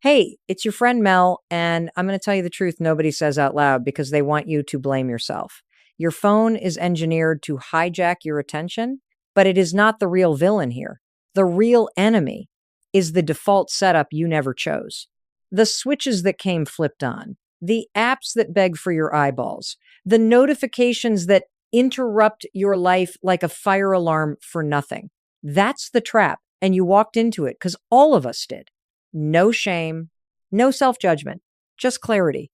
Hey, it's your friend Mel, and I'm going to tell you the truth nobody says out loud because they want you to blame yourself. Your phone is engineered to hijack your attention, but it is not the real villain here. The real enemy is the default setup you never chose. The switches that came flipped on, the apps that beg for your eyeballs, the notifications that interrupt your life like a fire alarm for nothing. That's the trap, and you walked into it because all of us did. No shame, no self-judgment, just clarity.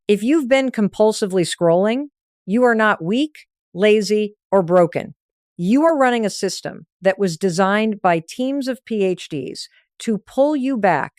If you've been compulsively scrolling, you are not weak, lazy, or broken. You are running a system that was designed by teams of PhDs to pull you back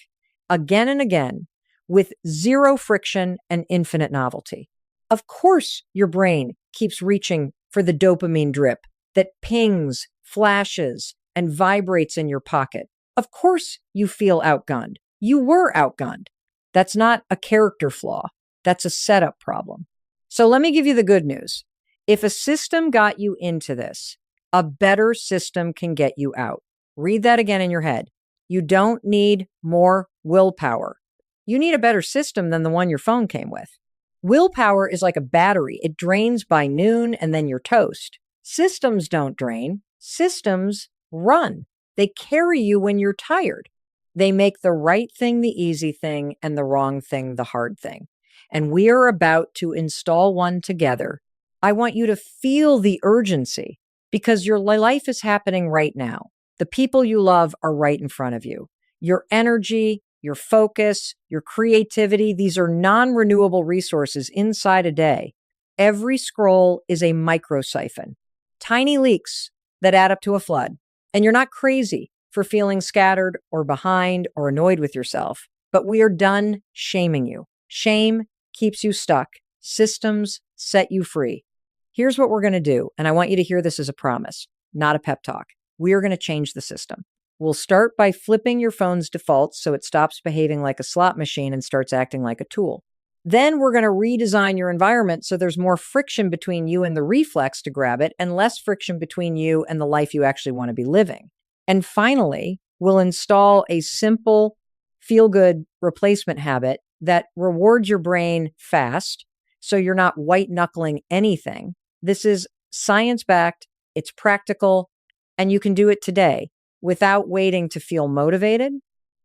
again and again with zero friction and infinite novelty. Of course, your brain keeps reaching for the dopamine drip that pings, flashes, and vibrates in your pocket. Of course you feel outgunned. You were outgunned. That's not a character flaw. That's a setup problem. So let me give you the good news. If a system got you into this, a better system can get you out. Read that again in your head. You don't need more willpower. You need a better system than the one your phone came with. Willpower is like a battery. It drains by noon and then you're toast. Systems don't drain. Systems run. They carry you when you're tired. They make the right thing the easy thing and the wrong thing the hard thing. And we are about to install one together. I want you to feel the urgency because your life is happening right now. The people you love are right in front of you. Your energy, your focus, your creativity, these are non-renewable resources inside a day. Every scroll is a microsiphon, tiny leaks that add up to a flood. And you're not crazy for feeling scattered or behind or annoyed with yourself, but we are done shaming you. Shame keeps you stuck. Systems set you free. Here's what we're going to do, and I want you to hear this as a promise, not a pep talk. We are going to change the system. We'll start by flipping your phone's defaults so it stops behaving like a slot machine and starts acting like a tool. Then we're going to redesign your environment so there's more friction between you and the reflex to grab it and less friction between you and the life you actually want to be living. And finally, we'll install a simple feel-good replacement habit that rewards your brain fast so you're not white-knuckling anything. This is science-backed, it's practical, and you can do it today without waiting to feel motivated.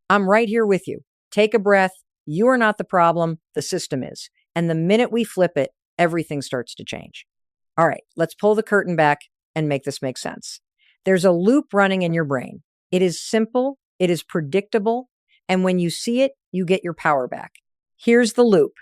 I'm right here with you. Take a breath. You are not the problem, the system is. And the minute we flip it, everything starts to change. All right, let's pull the curtain back and make this make sense. There's a loop running in your brain. It is simple, it is predictable, and when you see it, you get your power back. Here's the loop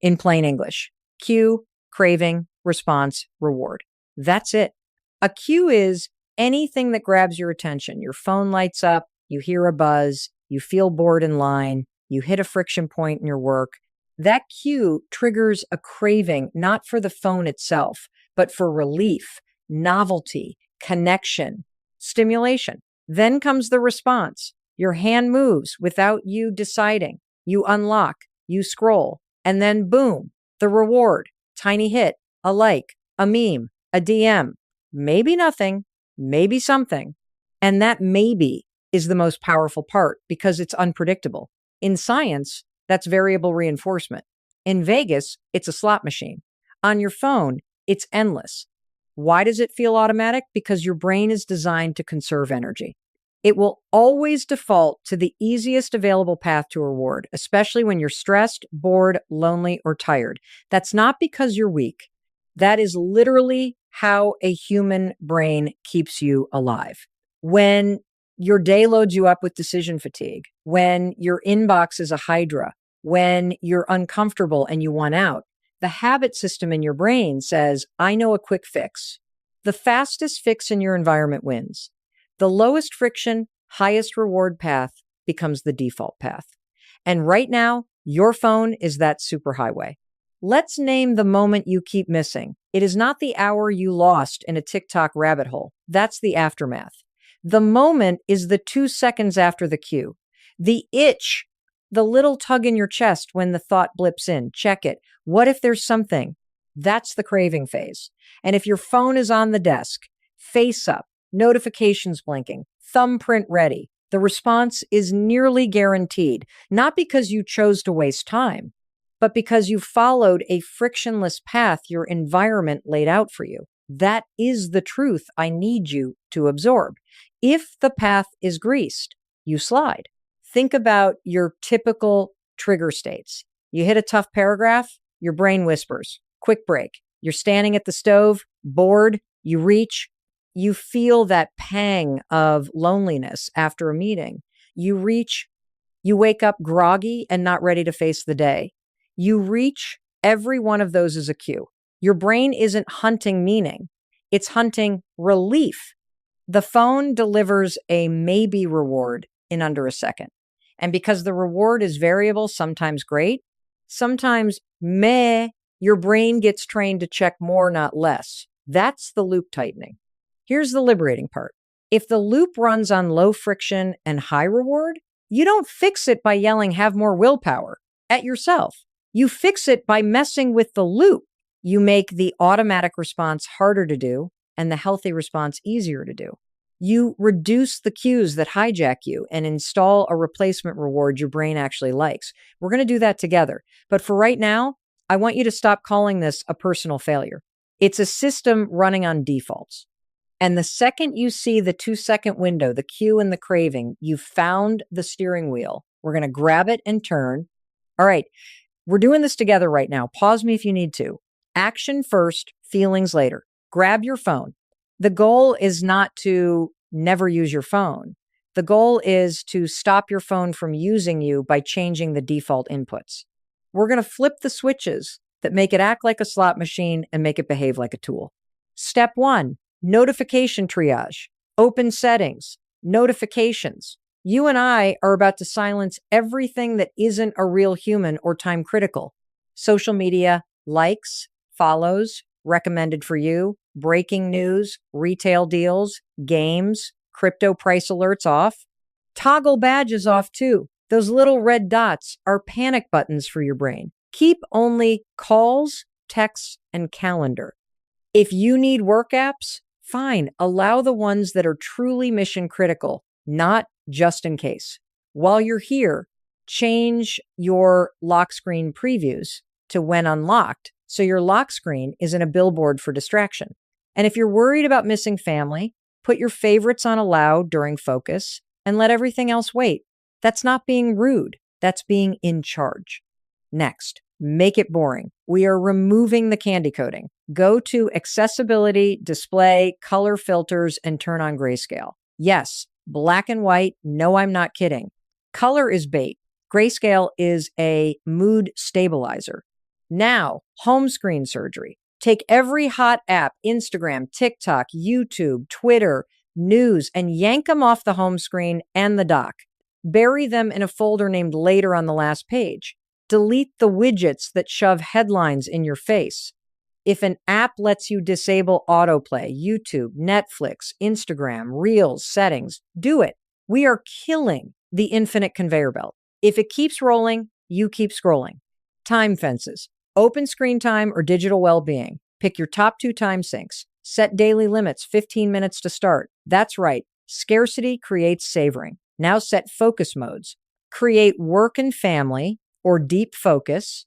in plain English. Cue, craving, response, reward. That's it. A cue is anything that grabs your attention. Your phone lights up, you hear a buzz, you feel bored in line, you hit a friction point in your work. That cue triggers a craving, not for the phone itself, but for relief, novelty, connection, stimulation. Then comes the response. Your hand moves without you deciding. You unlock, you scroll, and then boom, the reward, tiny hit, a like, a meme, a DM, maybe nothing, maybe something. And that maybe is the most powerful part because it's unpredictable. In science, that's variable reinforcement. In Vegas, it's a slot machine. On your phone, it's endless. Why does it feel automatic? Because your brain is designed to conserve energy. It will always default to the easiest available path to reward, especially when you're stressed, bored, lonely, or tired. That's not because you're weak. That is literally how a human brain keeps you alive. When your day loads you up with decision fatigue, when your inbox is a hydra, when you're uncomfortable and you want out, the habit system in your brain says, I know a quick fix. The fastest fix in your environment wins. The lowest friction, highest reward path becomes the default path. And right now, your phone is that superhighway. Let's name the moment you keep missing. It is not the hour you lost in a TikTok rabbit hole. That's the aftermath. The moment is the 2 seconds after the cue. The itch, the little tug in your chest when the thought blips in. Check it. What if there's something? That's the craving phase. And if your phone is on the desk, face up, notifications blinking, thumbprint ready, The response is nearly guaranteed, not because you chose to waste time, but because you followed a frictionless path your environment laid out for you. That is the truth I need you to absorb. If the path is greased, you slide. Think about your typical trigger states. You hit a tough paragraph, your brain whispers, quick break. You're standing at the stove, bored, you reach, you feel that pang of loneliness after a meeting. You reach, you wake up groggy and not ready to face the day. You reach, every one of those is a cue. Your brain isn't hunting meaning, it's hunting relief. The phone delivers a maybe reward in under a second. And because the reward is variable, sometimes great, sometimes meh, your brain gets trained to check more, not less. That's the loop tightening. Here's the liberating part. If the loop runs on low friction and high reward, you don't fix it by yelling, have more willpower at yourself. You fix it by messing with the loop. You make the automatic response harder to do and the healthy response easier to do. You reduce the cues that hijack you and install a replacement reward your brain actually likes. We're going to do that together. But for right now, I want you to stop calling this a personal failure. It's a system running on defaults. And the second you see the 2-second window, the cue and the craving, you found the steering wheel. We're going to grab it and turn. All right, we're doing this together right now. Pause me if you need to. Action first, feelings later. Grab your phone. The goal is not to never use your phone. The goal is to stop your phone from using you by changing the default inputs. We're going to flip the switches that make it act like a slot machine and make it behave like a tool. Step 1, notification triage, open settings, notifications. You and I are about to silence everything that isn't a real human or time critical. Social media, likes, follows, recommended for you, breaking news, retail deals, games, crypto price alerts off. Toggle badges off too. Those little red dots are panic buttons for your brain. Keep only calls, texts, and calendar. If you need work apps, fine. Allow the ones that are truly mission critical, not just in case. While you're here, change your lock screen previews to when unlocked, so your lock screen isn't a billboard for distraction. And if you're worried about missing family, put your favorites on allow during focus and let everything else wait. That's not being rude. That's being in charge. Next, make it boring. We are removing the candy coating. Go to accessibility, display, color filters, and turn on grayscale. Yes, black and white. No, I'm not kidding. Color is bait. Grayscale is a mood stabilizer. Now, home screen surgery. Take every hot app, Instagram, TikTok, YouTube, Twitter, news, and yank them off the home screen and the dock. Bury them in a folder named later on the last page. Delete the widgets that shove headlines in your face. If an app lets you disable autoplay, YouTube, Netflix, Instagram, Reels, settings, do it. We are killing the infinite conveyor belt. If it keeps rolling, you keep scrolling. Time fences. Open screen time or digital well-being. Pick your top 2 time sinks. Set daily limits, 15 minutes to start. That's right. Scarcity creates savoring. Now set focus modes. Create work and family or deep focus.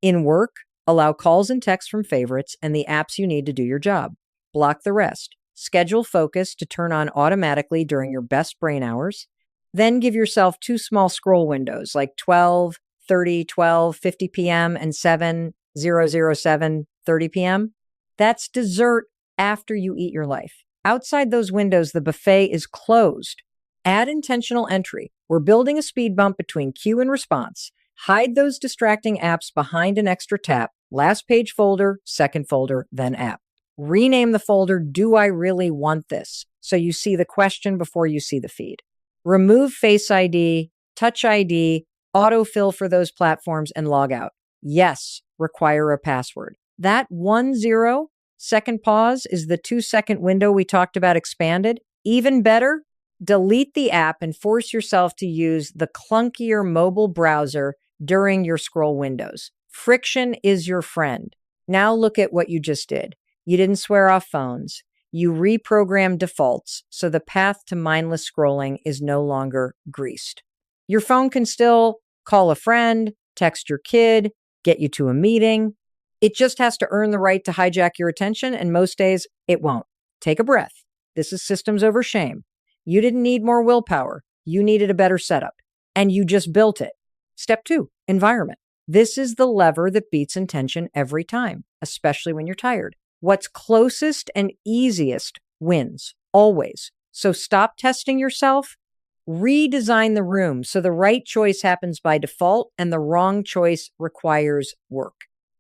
In work, allow calls and texts from favorites and the apps you need to do your job. Block the rest. Schedule focus to turn on automatically during your best brain hours. Then give yourself 2 small scroll windows like 12:30, 12:50 p.m. and 7:007, 30 p.m. That's dessert after you eat your life. Outside those windows, the buffet is closed. Add intentional entry. We're building a speed bump between cue and response. Hide those distracting apps behind an extra tap. Last page folder, second folder, then app. Rename the folder, do I really want this? So you see the question before you see the feed. Remove Face ID, Touch ID, autofill for those platforms, and log out. Yes, require a password. That 10-second pause is the 2-second window we talked about expanded. Even better, delete the app and force yourself to use the clunkier mobile browser during your scroll windows. Friction is your friend. Now look at what you just did. You didn't swear off phones. You reprogram defaults so the path to mindless scrolling is no longer greased. Your phone can still call a friend, text your kid, get you to a meeting. It just has to earn the right to hijack your attention, and most days it won't. Take a breath. This is systems over shame. You didn't need more willpower. You needed a better setup, and you just built it. Step 2, environment. This is the lever that beats intention every time, especially when you're tired. What's closest and easiest wins, always. So stop testing yourself. Redesign the room so the right choice happens by default and the wrong choice requires work.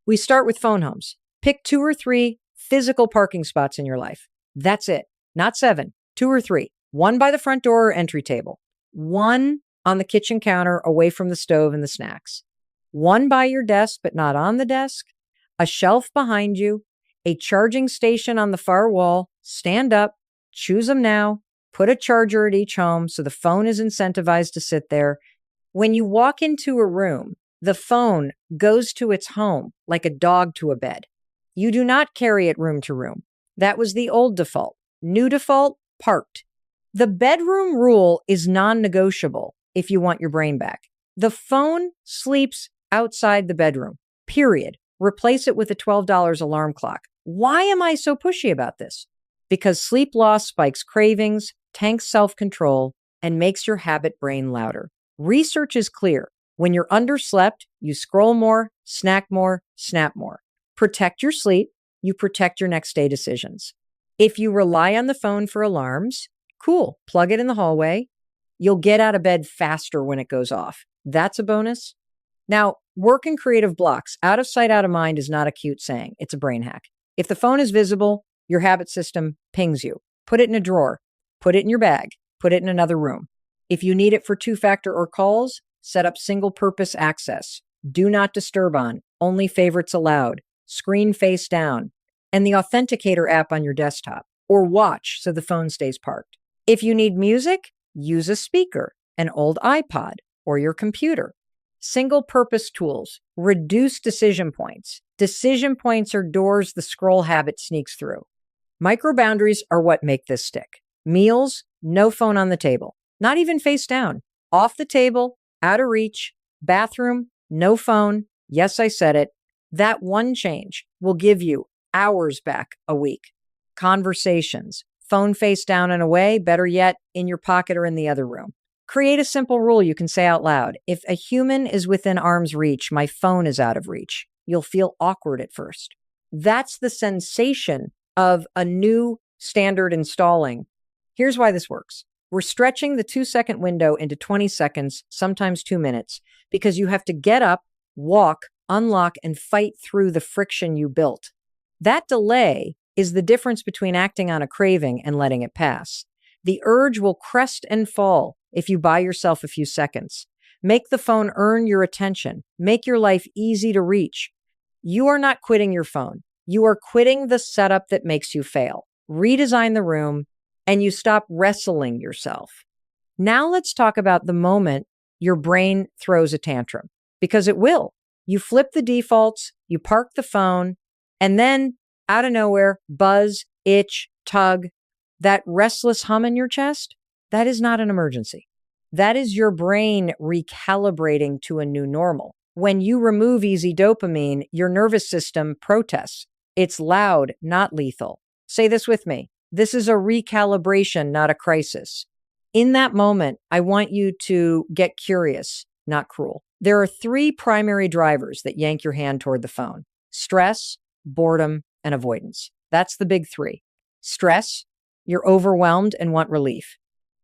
We start with phone homes. Pick 2 or 3 physical parking spots in your life. That's it. Not 7, 2 or 3. 1 by the front door or entry table. 1 on the kitchen counter away from the stove and the snacks. 1 by your desk but not on the desk. A shelf behind you. A charging station on the far wall. Stand up. Choose them now. Put a charger at each home so the phone is incentivized to sit there. When you walk into a room, the phone goes to its home like a dog to a bed. You do not carry it room to room. That was the old default. New default, parked. The bedroom rule is non-negotiable if you want your brain back. The phone sleeps outside the bedroom, period. Replace it with a $12 alarm clock. Why am I so pushy about this? Because sleep loss spikes cravings, tanks self-control, and makes your habit brain louder. Research is clear. When you're underslept, you scroll more, snack more, snap more. Protect your sleep. You protect your next day decisions. If you rely on the phone for alarms, cool, plug it in the hallway. You'll get out of bed faster when it goes off. That's a bonus. Now, work in creative blocks. Out of sight, out of mind is not a cute saying. It's a brain hack. If the phone is visible, your habit system pings you. Put it in a drawer. Put it in your bag. Put it in another room. If you need it for 2-factor or calls, set up single-purpose access. Do not disturb on. Only favorites allowed. Screen face down. And the Authenticator app on your desktop. Or watch so the phone stays parked. If you need music, use a speaker, an old iPod, or your computer. Single-purpose tools. Reduce decision points. Decision points are doors the scroll habit sneaks through. Micro boundaries are what make this stick. Meals, no phone on the table. Not even face down. Off the table, out of reach. Bathroom, no phone. Yes, I said it. That one change will give you hours back a week. Conversations. Phone face down and away. Better yet, in your pocket or in the other room. Create a simple rule you can say out loud. If a human is within arm's reach, my phone is out of reach. You'll feel awkward at first. That's the sensation of a new standard installing. Here's why this works. We're stretching the 2-second window into 20 seconds, sometimes 2 minutes, because you have to get up, walk, unlock, and fight through the friction you built. That delay is the difference between acting on a craving and letting it pass. The urge will crest and fall if you buy yourself a few seconds. Make the phone earn your attention. Make your life easy to reach. You are not quitting your phone. You are quitting the setup that makes you fail. Redesign the room, and you stop wrestling yourself. Now let's talk about the moment your brain throws a tantrum, because it will. You flip the defaults, you park the phone, and then out of nowhere, buzz, itch, tug, that restless hum in your chest, that is not an emergency. That is your brain recalibrating to a new normal. When you remove easy dopamine, your nervous system protests. It's loud, not lethal. Say this with me. This is a recalibration, not a crisis. In that moment, I want you to get curious, not cruel. There are 3 primary drivers that yank your hand toward the phone: stress, boredom, and avoidance. That's the big 3. Stress, you're overwhelmed and want relief.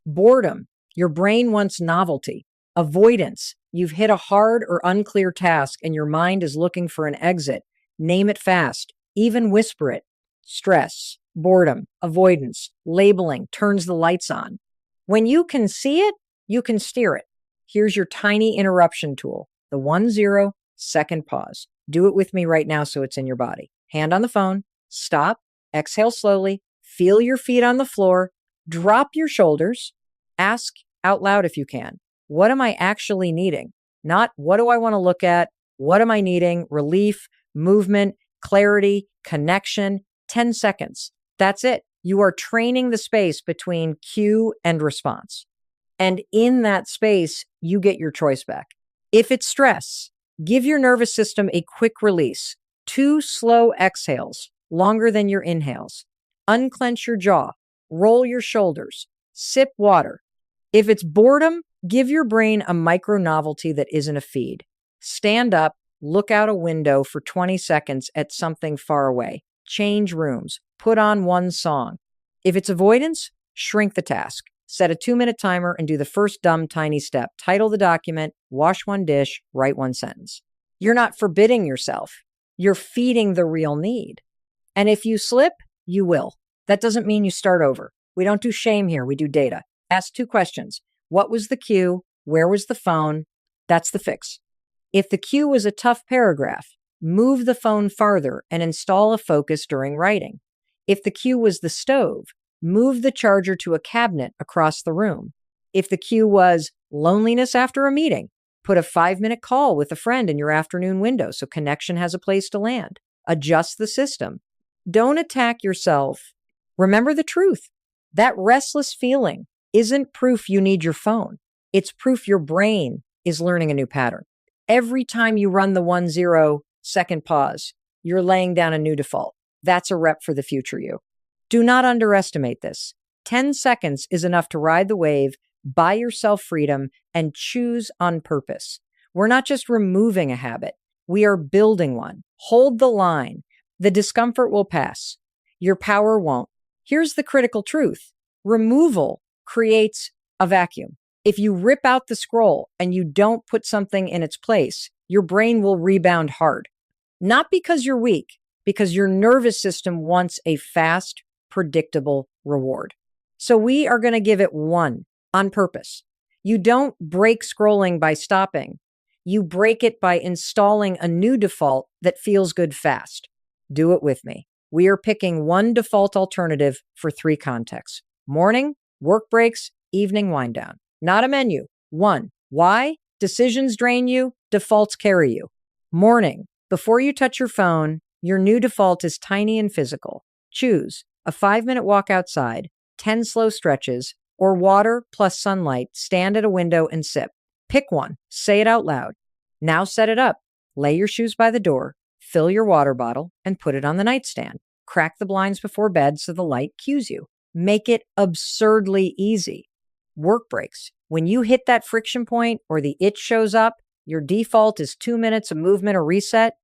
Boredom, your brain wants novelty. Avoidance, you've hit a hard or unclear task and your mind is looking for an exit. Name it fast, even whisper it. Stress, boredom, avoidance, labeling turns the lights on. When you can see it, you can steer it. Here's your tiny interruption tool, the 1-0-second pause. Do it with me right now so it's in your body. Hand on the phone, stop, exhale slowly, feel your feet on the floor, drop your shoulders, ask out loud if you can, what am I actually needing? Not what do I want to look at? What am I needing? Relief, movement, clarity, connection, 10 seconds. That's it. You are training the space between cue and response. And in that space, you get your choice back. If it's stress, give your nervous system a quick release. 2 slow exhales, longer than your inhales. Unclench your jaw, roll your shoulders, sip water. If it's boredom, give your brain a micro novelty that isn't a feed. Stand up, look out a window for 20 seconds at something far away. Change rooms, put on one song. If it's avoidance, shrink the task. Set a 2-minute timer and do the first dumb, tiny step. Title the document, wash one dish, write one sentence. You're not forbidding yourself. You're feeding the real need. And if you slip, you will. That doesn't mean you start over. We don't do shame here. We do data. Ask 2 questions. What was the cue? Where was the phone? That's the fix. If the cue was a tough paragraph, move the phone farther and install a focus during writing. If the cue was the stove, move the charger to a cabinet across the room. If the cue was loneliness after a meeting, put a 5-minute call with a friend in your afternoon window so connection has a place to land. Adjust the system. Don't attack yourself. Remember the truth. That restless feeling isn't proof you need your phone. It's proof your brain is learning a new pattern. Every time you run the 1-0 second pause, you're laying down a new default. That's a rep for the future you. Do not underestimate this. 10 seconds is enough to ride the wave, buy yourself freedom, and choose on purpose. We're not just removing a habit. We are building one. Hold the line. The discomfort will pass. Your power won't. Here's the critical truth. Removal creates a vacuum. If you rip out the scroll and you don't put something in its place, your brain will rebound hard. Not because you're weak, because your nervous system wants a fast, predictable reward. So we are going to give it 1 on purpose. You don't break scrolling by stopping. You break it by installing a new default that feels good fast. Do it with me. We are picking 1 default alternative for 3 contexts. Morning, work breaks, evening wind down. Not a menu. 1. Why? Decisions drain you, defaults carry you. Morning, before you touch your phone, your new default is tiny and physical. Choose a 5-minute walk outside, 10 slow stretches, or water plus sunlight, stand at a window and sip. Pick one, say it out loud. Now set it up. Lay your shoes by the door, fill your water bottle, and put it on the nightstand. Crack the blinds before bed so the light cues you. Make it absurdly easy. Work breaks. When you hit that friction point or the itch shows up, your default is 2 minutes of movement or reset.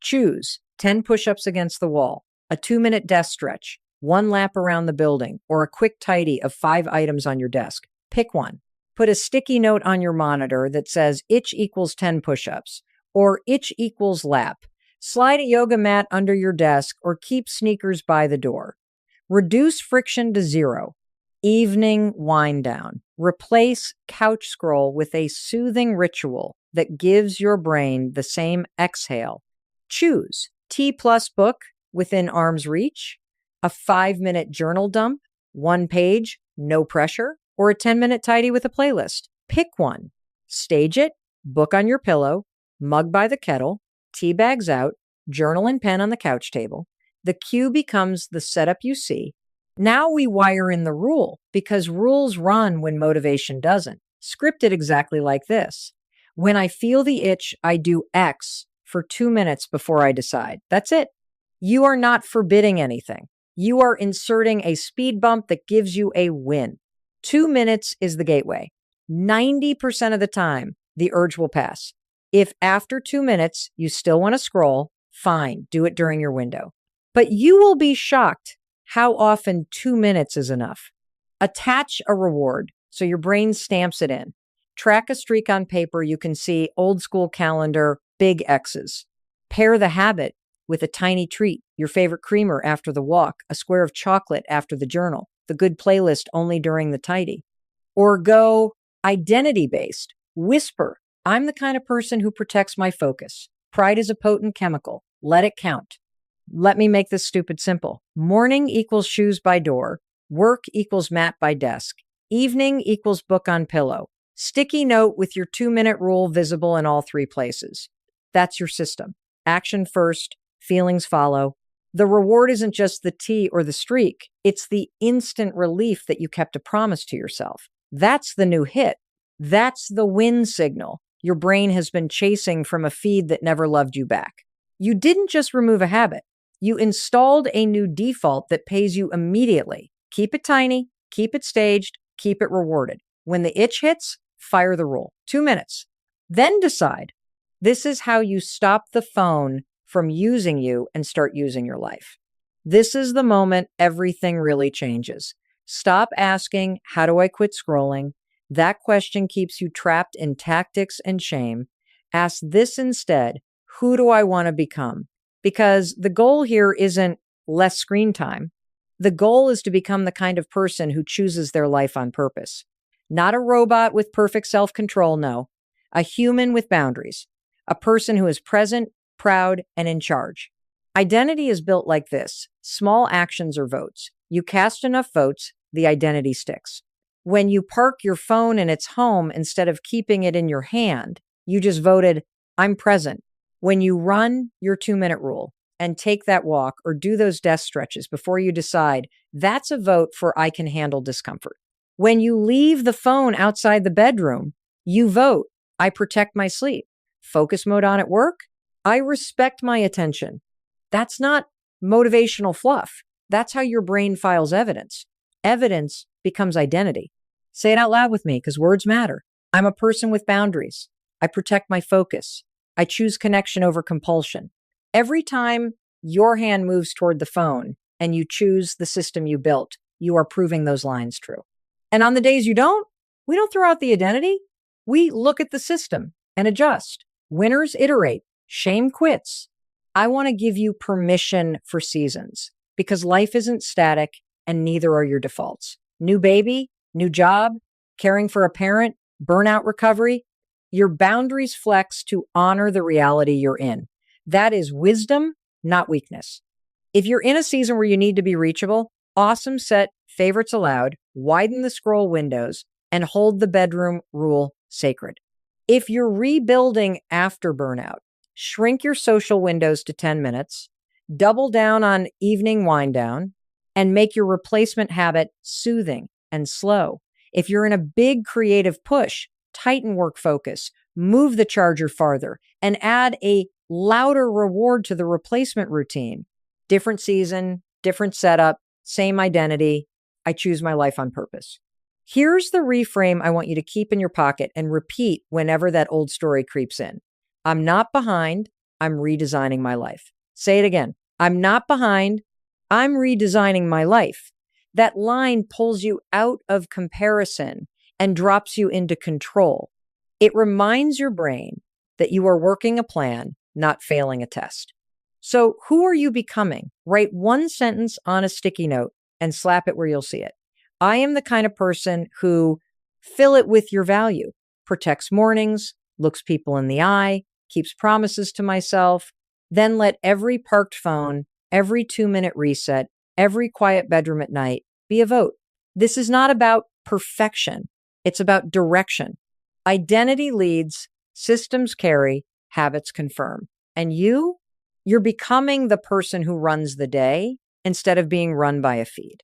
Choose 10 push-ups against the wall, a 2-minute desk stretch, 1 lap around the building, or a quick tidy of 5 items on your desk. Pick one. Put a sticky note on your monitor that says itch equals 10 push-ups or itch equals lap. Slide a yoga mat under your desk or keep sneakers by the door. Reduce friction to 0. Evening wind down. Replace couch scroll with a soothing ritual that gives your brain the same exhale. Choose T+ book within arm's reach, a 5-minute journal dump, 1 page, no pressure, or a 10-minute tidy with a playlist. Pick one. Stage it, book on your pillow, mug by the kettle, tea bags out, journal and pen on the couch table. The cue becomes the setup you see. Now we wire in the rule because rules run when motivation doesn't. Script it exactly like this. When I feel the itch, I do X for 2 minutes before I decide. That's it. You are not forbidding anything. You are inserting a speed bump that gives you a win. 2 minutes is the gateway. 90% of the time, the urge will pass. If after 2 minutes you still want to scroll, fine, do it during your window. But you will be shocked how often 2 minutes is enough. Attach a reward so your brain stamps it in. Track a streak on paper. You can see old school calendar, big X's. Pair the habit with a tiny treat, your favorite creamer after the walk, a square of chocolate after the journal, the good playlist only during the tidy. Or go identity-based. Whisper, I'm the kind of person who protects my focus. Pride is a potent chemical. Let it count. Let me make this stupid simple. Morning equals shoes by door. Work equals mat by desk. Evening equals book on pillow. Sticky note with your 2-minute rule visible in all 3 places. That's your system. Action first, feelings follow. The reward isn't just the tea or the streak. It's the instant relief that you kept a promise to yourself. That's the new hit. That's the win signal your brain has been chasing from a feed that never loved you back. You didn't just remove a habit. You installed a new default that pays you immediately. Keep it tiny, keep it staged, keep it rewarded. When the itch hits, fire the rule. 2 minutes. Then decide. This is how you stop the phone from using you and start using your life. This is the moment everything really changes. Stop asking, how do I quit scrolling? That question keeps you trapped in tactics and shame. Ask this instead, who do I want to become? Because the goal here isn't less screen time. The goal is to become the kind of person who chooses their life on purpose. Not a robot with perfect self-control, no. A human with boundaries. A person who is present, proud, and in charge. Identity is built like this. Small actions or votes. You cast enough votes, the identity sticks. When you park your phone in its home instead of keeping it in your hand, you just voted, I'm present. When you run your 2-minute rule and take that walk or do those desk stretches before you decide, that's a vote for I can handle discomfort. When you leave the phone outside the bedroom, you vote, I protect my sleep. Focus mode on at work, I respect my attention. That's not motivational fluff. That's how your brain files evidence. Evidence becomes identity. Say it out loud with me because words matter. I'm a person with boundaries. I protect my focus. I choose connection over compulsion. Every time your hand moves toward the phone and you choose the system you built, you are proving those lines true. And on the days you don't, we don't throw out the identity. We look at the system and adjust. Winners iterate. Shame quits. I want to give you permission for seasons because life isn't static and neither are your defaults. New baby, new job, caring for a parent, burnout recovery. Your boundaries flex to honor the reality you're in. That is wisdom, not weakness. If you're in a season where you need to be reachable, awesome, set favorites allowed, widen the scroll windows, and hold the bedroom rule sacred. If you're rebuilding after burnout, shrink your social windows to 10 minutes, double down on evening wind down, and make your replacement habit soothing and slow. If you're in a big creative push, tighten work focus, move the charger farther, and add a louder reward to the replacement routine. Different season, different setup, same identity. I choose my life on purpose. Here's the reframe I want you to keep in your pocket and repeat whenever that old story creeps in. I'm not behind. I'm redesigning my life. Say it again. I'm not behind. I'm redesigning my life. That line pulls you out of comparison and drops you into control. It reminds your brain that you are working a plan, not failing a test. So who are you becoming? Write one sentence on a sticky note and slap it where you'll see it. I am the kind of person who, fill it with your value, protects mornings, looks people in the eye, keeps promises to myself, then let every parked phone, every 2-minute reset, every quiet bedroom at night be a vote. This is not about perfection. It's about direction. Identity leads, systems carry, habits confirm. And you're becoming the person who runs the day instead of being run by a feed.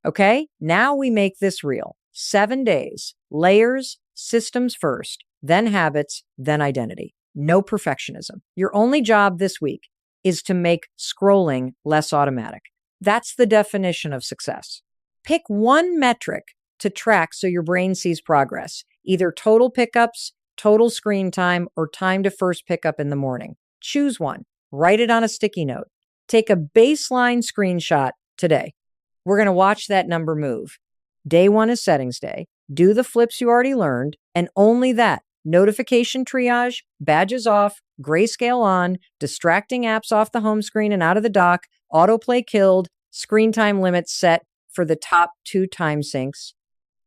Okay, now we make this real. 7 days, layers, systems first, then habits, then identity. No perfectionism. Your only job this week is to make scrolling less automatic. That's the definition of success. Pick one metric to track so your brain sees progress, either total pickups, total screen time, or time to first pickup in the morning. Choose one. Write it on a sticky note. Take a baseline screenshot today. We're going to watch that number move. Day 1 is settings day. Do the flips you already learned, and only that. Notification triage, badges off, grayscale on, distracting apps off the home screen and out of the dock, autoplay killed, screen time limits set for the top 2 time sinks,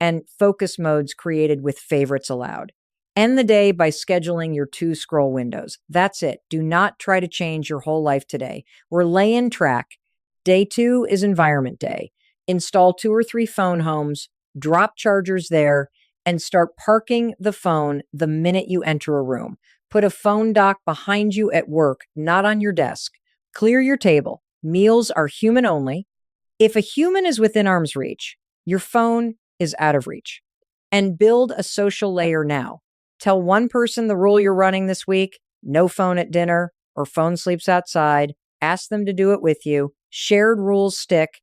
and focus modes created with favorites allowed. End the day by scheduling your 2 scroll windows. That's it. Do not try to change your whole life today. We're laying track. Day 2 is environment day. Install 2 or 3 phone homes, drop chargers there, and start parking the phone the minute you enter a room. Put a phone dock behind you at work, not on your desk. Clear your table. Meals are human only. If a human is within arm's reach, your phone is out of reach. And build a social layer now. Tell one person the rule you're running this week: no phone at dinner or phone sleeps outside. Ask them to do it with you. Shared rules stick.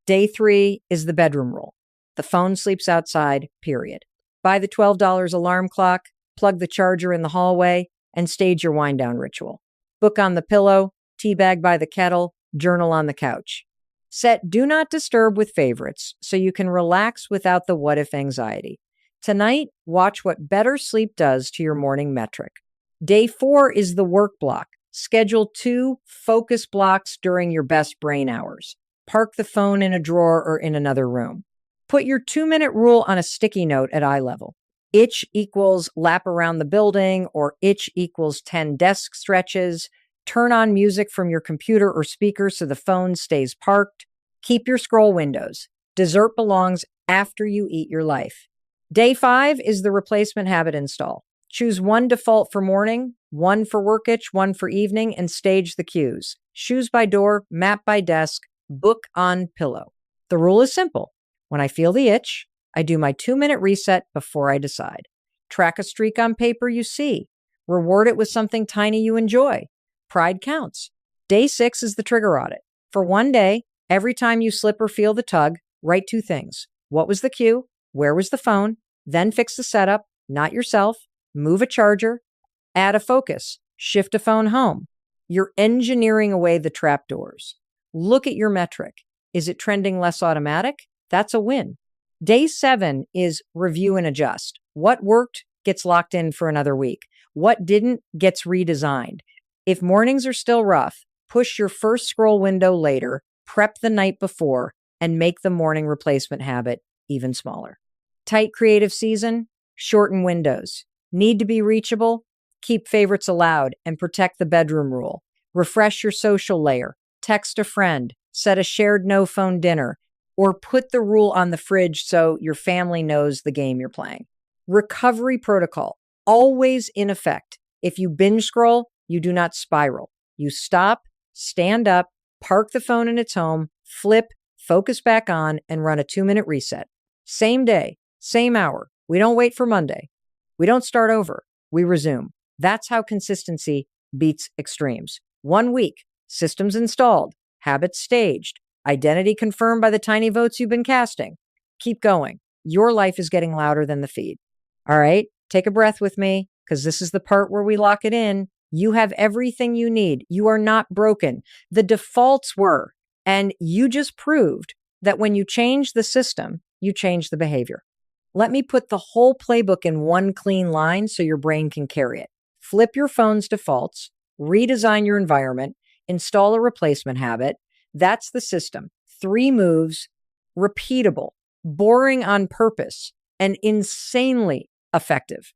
Day 3 is the bedroom rule. The phone sleeps outside, period. Buy the $12 alarm clock, plug the charger in the hallway, and stage your wind down ritual. Book on the pillow, teabag by the kettle, journal on the couch. Set do not disturb with favorites so you can relax without the what if anxiety. Tonight, watch what better sleep does to your morning metric. Day 4 is the work block. Schedule 2 focus blocks during your best brain hours. Park the phone in a drawer or in another room. Put your 2-minute rule on a sticky note at eye level. Itch equals lap around the building, or itch equals 10 desk stretches. Turn on music from your computer or speaker so the phone stays parked. Keep your scroll windows. Dessert belongs after you eat your life. Day 5 is the replacement habit install. Choose one default for morning, one for work itch, one for evening, and stage the cues. Shoes by door, map by desk, book on pillow. The rule is simple. When I feel the itch, I do my 2-minute reset before I decide. Track a streak on paper you see. Reward it with something tiny you enjoy. Pride counts. Day 6 is the trigger audit. For one day, every time you slip or feel the tug, write 2 things. What was the cue? Where was the phone? Then fix the setup, not yourself. Move a charger. Add a focus. Shift a phone home. You're engineering away the trapdoors. Look at your metric. Is it trending less automatic? That's a win. Day 7 is review and adjust. What worked gets locked in for another week. What didn't gets redesigned. If mornings are still rough, push your first scroll window later, prep the night before, and make the morning replacement habit even smaller. Tight creative season, shorten windows. Need to be reachable? Keep favorites allowed and protect the bedroom rule. Refresh your social layer. Text a friend. Set a shared no phone dinner. Or put the rule on the fridge so your family knows the game you're playing. Recovery protocol, always in effect. If you binge scroll, you do not spiral. You stop, stand up, park the phone in its home, flip, focus back on, and run a 2-minute reset. Same day, same hour. We don't wait for Monday. We don't start over. We resume. That's how consistency beats extremes. 1 week, systems installed, habits staged, identity confirmed by the tiny votes you've been casting. Keep going. Your life is getting louder than the feed. All right, take a breath with me, because this is the part where we lock it in. You have everything you need. You are not broken. The defaults were, and you just proved that when you change the system, you change the behavior. Let me put the whole playbook in one clean line so your brain can carry it. Flip your phone's defaults, redesign your environment, install a replacement habit. That's the system. 3 moves, repeatable, boring on purpose, and insanely effective.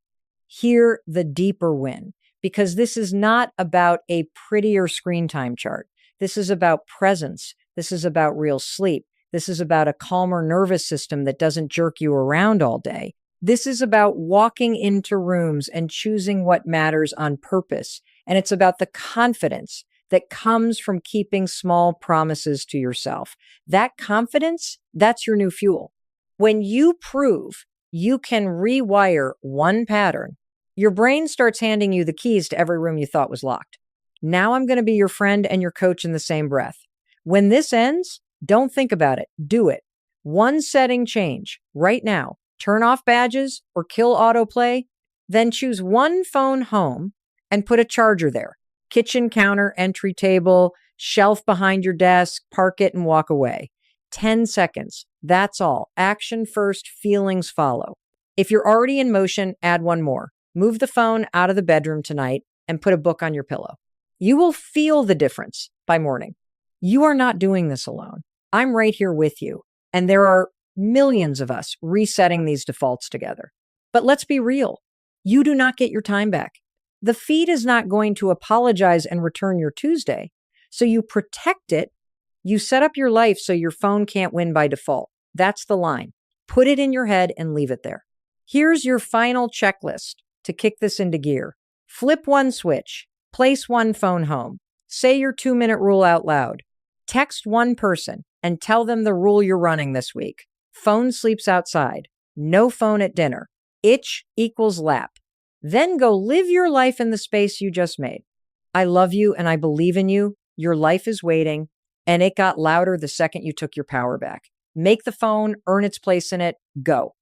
Hear the deeper win, because this is not about a prettier screen time chart. This is about presence. This is about real sleep. This is about a calmer nervous system that doesn't jerk you around all day. This is about walking into rooms and choosing what matters on purpose. And it's about the confidence that comes from keeping small promises to yourself. That confidence, that's your new fuel. When you prove you can rewire one pattern, your brain starts handing you the keys to every room you thought was locked. Now I'm going to be your friend and your coach in the same breath. When this ends, don't think about it. Do it. One setting change right now. Turn off badges or kill autoplay. Then choose one phone home and put a charger there. Kitchen counter, entry table, shelf behind your desk, park it and walk away. 10 seconds. That's all. Action first, feelings follow. If you're already in motion, add one more. Move the phone out of the bedroom tonight and put a book on your pillow. You will feel the difference by morning. You are not doing this alone. I'm right here with you. And there are millions of us resetting these defaults together. But let's be real. You do not get your time back. The feed is not going to apologize and return your Tuesday. So you protect it. You set up your life so your phone can't win by default. That's the line. Put it in your head and leave it there. Here's your final checklist to kick this into gear. Flip one switch. Place one phone home. Say your 2-minute rule out loud. Text one person and tell them the rule you're running this week. Phone sleeps outside. No phone at dinner. Itch equals lap. Then go live your life in the space you just made. I love you and I believe in you. Your life is waiting. And it got louder the second you took your power back. Make the phone earn its place in it. Go.